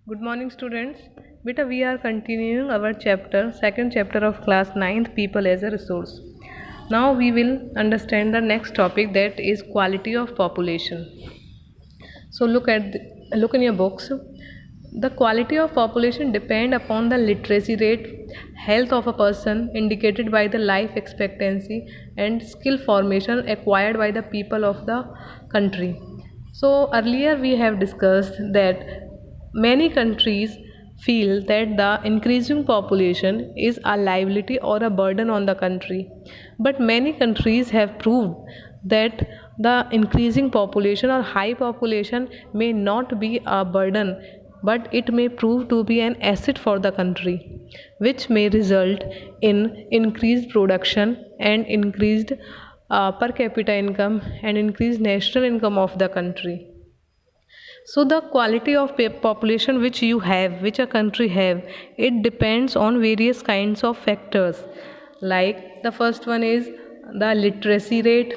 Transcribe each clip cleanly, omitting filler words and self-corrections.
Good morning, students. Beta, we are continuing our second chapter of class 9th, People as a Resource. Now we will understand the next topic, that is quality of population. So look in your books. The quality of population depend upon the literacy rate, health of a person indicated by the life expectancy, and skill formation acquired by the people of the country. So earlier we have discussed that many countries feel that the increasing population is a liability or a burden on the country. But many countries have proved that the increasing population or high population may not be a burden, but it may prove to be an asset for the country, which may result in increased production and increased per capita income and increased national income of the country. So the quality of population which a country have, it depends on various kinds of factors. Like the first one is the literacy rate,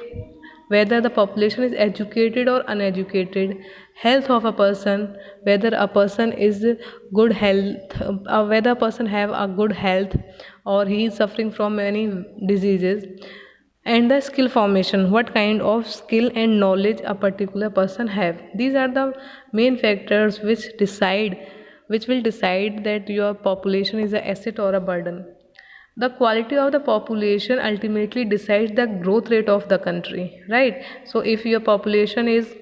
whether the population is educated or uneducated. Health of a person, whether a person is good health, whether a person have a good health or he is suffering from many diseases. And the skill formation, what kind of skill and knowledge a particular person have. These are the main factors which will decide that your population is an asset or a burden. The quality of the population ultimately decides the growth rate of the country, right? So if your population is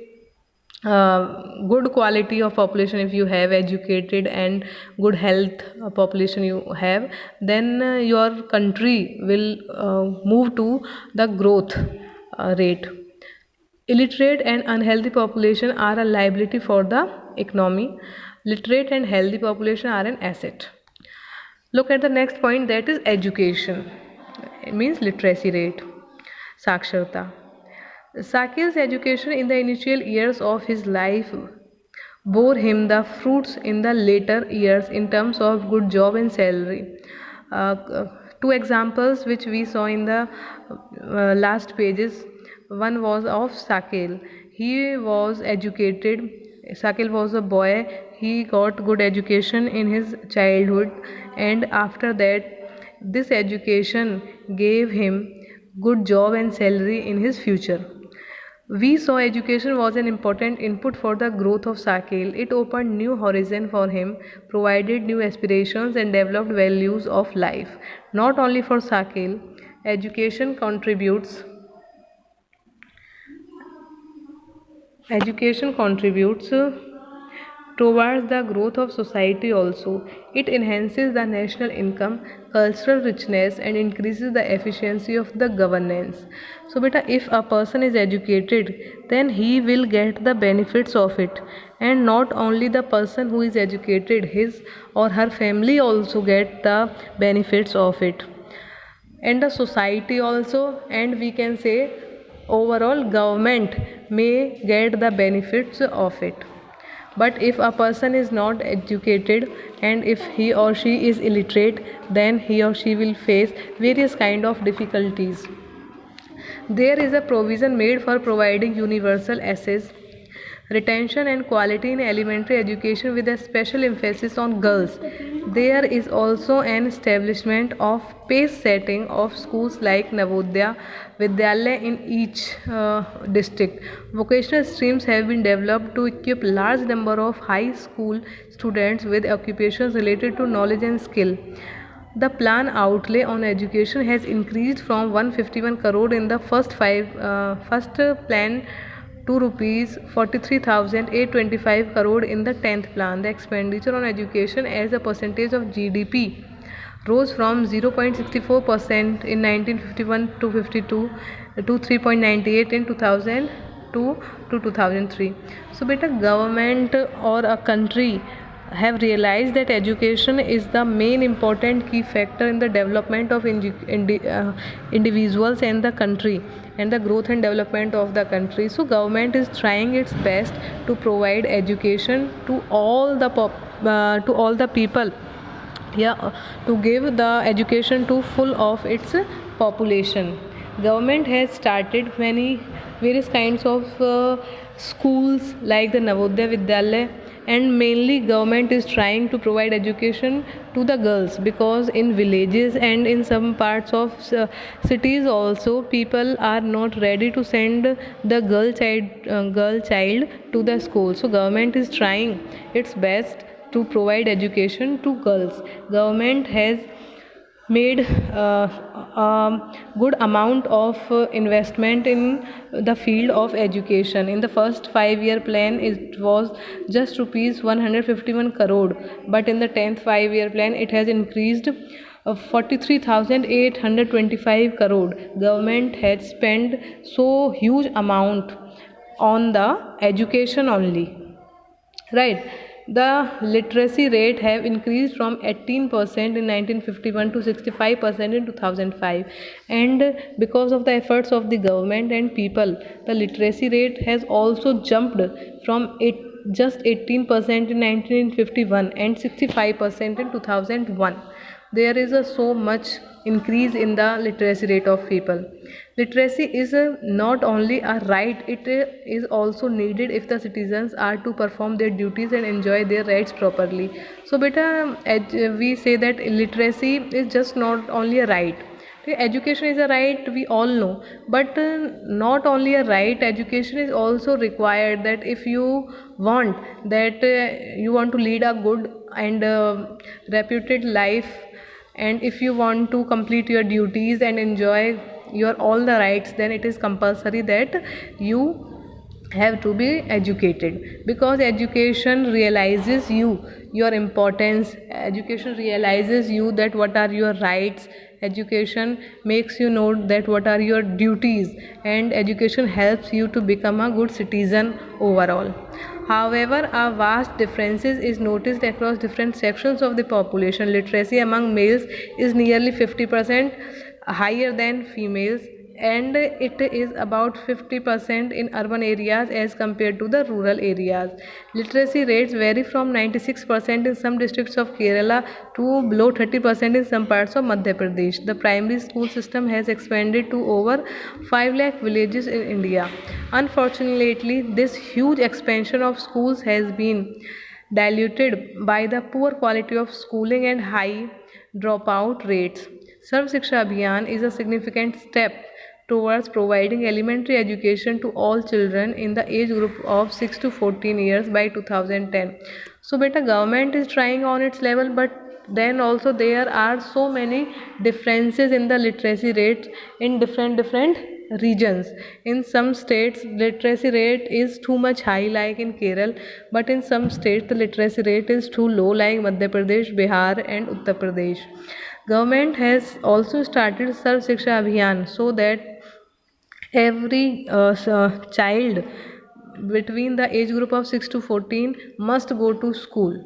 good quality of population, if you have educated and good health population you have, then your country will move to the growth rate. Illiterate and unhealthy population are a liability for the economy. Literate and healthy population are an asset. Look at the next point, that is education. It means literacy rate, saksharta. Sakil's education in the initial years of his life bore him the fruits in the later years in terms of good job and salary. Uh, Two examples which we saw in the last pages. One was of Sakil. He was educated. Sakil was a boy. He got good education in his childhood, and after that, this education gave him good job and salary in his future. We saw education was an important input for the growth of Sakil. It opened new horizon for him, provided new aspirations and developed values of life. Not only for Sakil, education contributes education contributes towards the growth of society also. It enhances the national income, cultural richness, and increases the efficiency of the governance. So beta, if a person is educated, then he will get the benefits of it. And not only the person who is educated, his or her family also get the benefits of it, and the society also, and we can say overall government may get the benefits of it. But if a person is not educated and if he or she is illiterate, then he or she will face various kind of difficulties. There is a provision made for providing universal access, retention and quality in elementary education with a special emphasis on girls. There is also an establishment of pace setting of schools like Navodaya Vidyalaya in each district. Vocational streams have been developed to equip large number of high school students with occupations related to knowledge and skill. The plan outlay on education has increased from 151 crore in the first plan to rupees 43,825 crore in the 10th plan. The expenditure on education as a percentage of GDP rose from 0.64% in 1951 to 52 to 3.98 in 2002 to 2003. So beta, government or a country have realized that education is the main important key factor in the development of individuals and the country, and the growth and development of the country. So government is trying its best to provide education to all the people, yeah, to give the education to full of its population. Government has started many various kinds of schools like the Navodaya Vidyalaya and mainly government is trying to provide education to the girls, because in villages and in some parts of cities also, people are not ready to send the girl child to the school. So government is trying its best to provide education to girls. Government has made a good amount of investment in the field of education. In the first 5 year plan, it was just rupees 151 crore, but in the 10th 5 year plan, it has increased 43,825 crore. Government has spent so huge amount on the education only, right? The literacy rate have increased from 18% in 1951 to 65% in 2005, and because of the efforts of the government and people, the literacy rate has also jumped from just 18% in 1951 and 65% in 2001. There is a so much increase in the literacy rate of people. Literacy is not only a right, it is also needed if the citizens are to perform their duties and enjoy their rights properly. So beta, we say that literacy is just not only a right. Okay, education is a right, we all know, but not only a right, education is also required. That if you want that you want to lead a good and reputed life, and if you want to complete your duties and enjoy your all the rights, then it is compulsory that you have to be educated, because education realizes you your importance. Education realizes you that what are your rights. Education makes you know that what are your duties, and education helps you to become a good citizen overall. However, a vast differences is noticed across different sections of the population. Literacy among males is nearly 50% higher than females, and it is about 50% in urban areas as compared to the rural areas. Literacy rates vary from 96% in some districts of Kerala to below 30% in some parts of Madhya Pradesh. The primary school system has expanded to over 5 lakh villages in India. Unfortunately, this huge expansion of schools has been diluted by the poor quality of schooling and high dropout rates. Sarv Shiksha Abhiyan is a significant step towards providing elementary education to all children in the age group of 6 to 14 years by 2010. So beta, government is trying on its level, but then also there are so many differences in the literacy rates in different regions. In some states literacy rate is too much high like in Kerala, but in some states the literacy rate is too low like Madhya Pradesh, Bihar and Uttar Pradesh. Government has also started Sarv Shiksha Abhiyan, so that every child between the age group of 6 to 14 must go to school.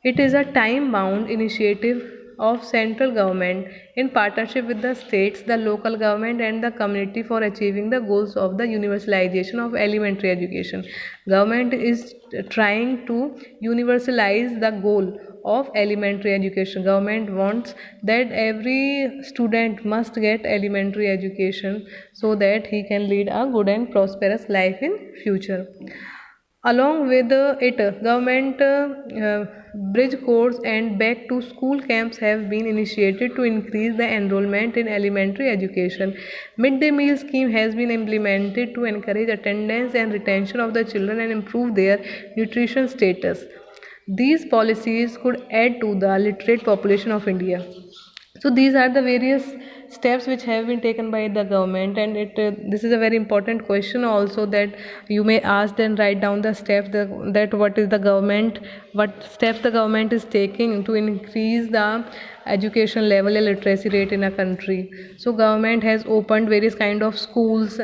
It is a time bound initiative of central government in partnership with the states, the local government and the community for achieving the goals of the universalization of elementary education. Government is trying to universalize the goal of elementary education. Government wants that every student must get elementary education so that he can lead a good and prosperous life in future. Along with it, government bridge course and back to school camps have been initiated to increase the enrollment in elementary education. Midday meal scheme has been implemented to encourage attendance and retention of the children and improve their nutrition status. These policies could add to the literate population of India. So these are the various steps which have been taken by the government, and this is a very important question also, that you may ask and write down the steps that what is the government, what steps the government is taking to increase the education level and literacy rate in a country. So government has opened various kind of schools.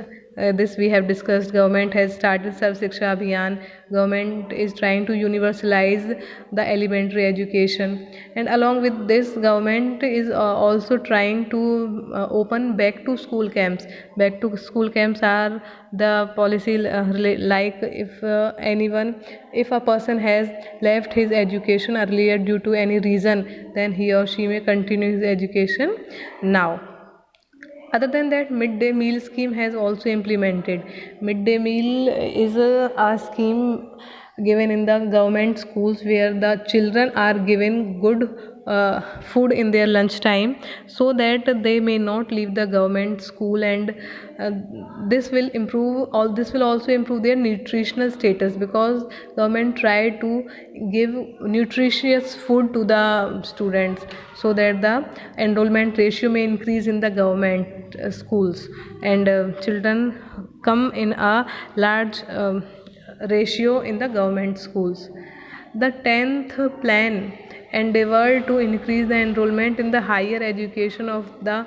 This we have discussed. Government has started Sarv Shiksha Abhiyan. Government is trying to universalize the elementary education, and along with this government is also trying to open back to school camps. Back to school camps are the policy like if a person has left his education earlier due to any reason, then he or she may continue his education now. Other than that, midday meal scheme has also implemented. Midday meal is a scheme given in the government schools, where the children are given good food in their lunch time, so that they may not leave the government school. And uh, this will also improve their nutritional status, because government try to give nutritious food to the students, so that the enrollment ratio may increase in the government schools, and children come in a large ratio in the government schools. The 10th plan endeavored to increase the enrollment in the higher education of the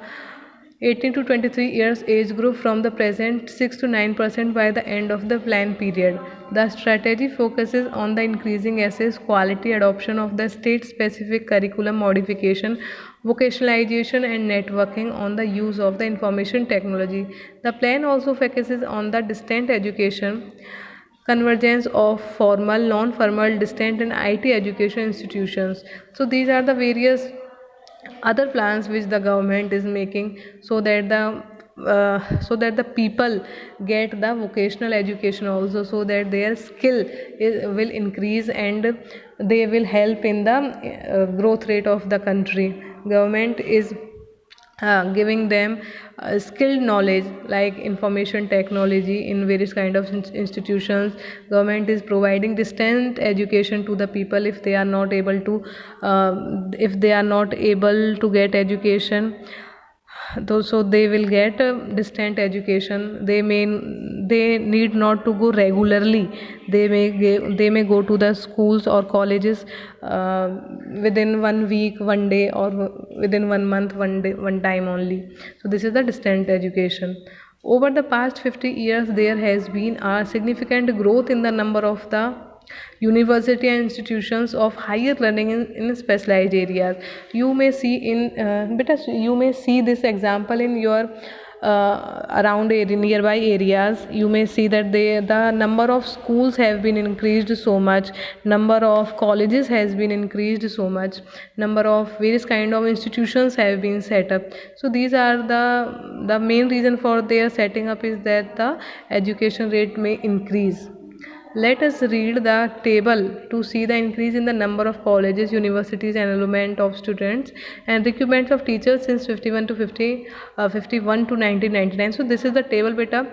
18 to 23 years age group from the present 6 to 9% by the end of the plan period. The strategy focuses on the increasing access, quality, adoption of the state specific curriculum modification, vocationalization and networking on the use of the information technology. The plan also focuses on the distant education, convergence of formal, non-formal, distant and IT education institutions. So these are the various other plans which the government is making, so that the people get the vocational education also, so that their will increase, and they will help in the growth rate of the country. Government is giving them skilled knowledge like information technology in various kind of institutions. Government is providing distant education to the people if they are not able to get education. So they will get distant education. They need not to go regularly. They may go to the schools or colleges within 1 week, 1 day, or within 1 month, 1 day, one time only. So this is the distant education. Over the past 50 years, there has been a significant growth in the number of the university and institutions of higher learning in specialized areas. You may see you may see this example in your around nearby areas. You may see that the number of schools have been increased so much, number of colleges has been increased so much, number of various kind of institutions have been set up. So these are the main reason for their setting up, is that the education rate may increase. Let us read the table to see the increase in the number of colleges, universities, enrollment of students, and recruitment of teachers since 51 to 1999. So this is the table, beta.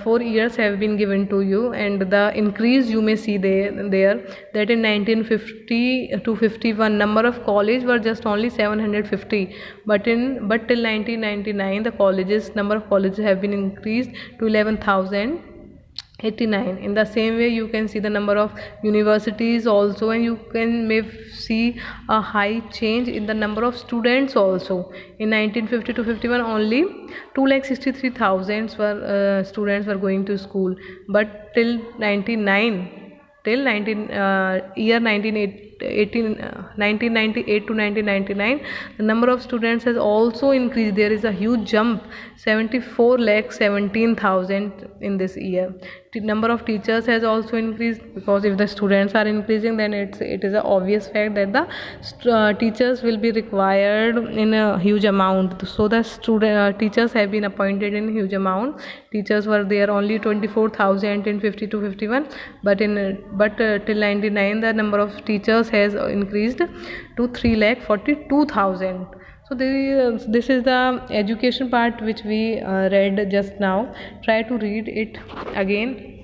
4 years have been given to you, and the increase you may see there that in 1950 to 51, number of college were just only 750, but till 1999 the number of colleges have been increased to 11,089. In the same way, you can see the number of universities also, and you may see a high change in the number of students also. In 1950 to 51, only 2,63,000 students were going to school, but till 1998 to 1999, the number of students has also increased. There is a huge jump, 74,17,000 in this year. The number of teachers has also increased, because if the students are increasing, then it is an obvious fact that the teachers will be required in a huge amount. So the teachers have been appointed in huge amount. Teachers were there only 24,000 in 50 to 51, but till 99 the number of teachers has increased to 3,42,000. So this is the education part which we read just now. Try to read it again.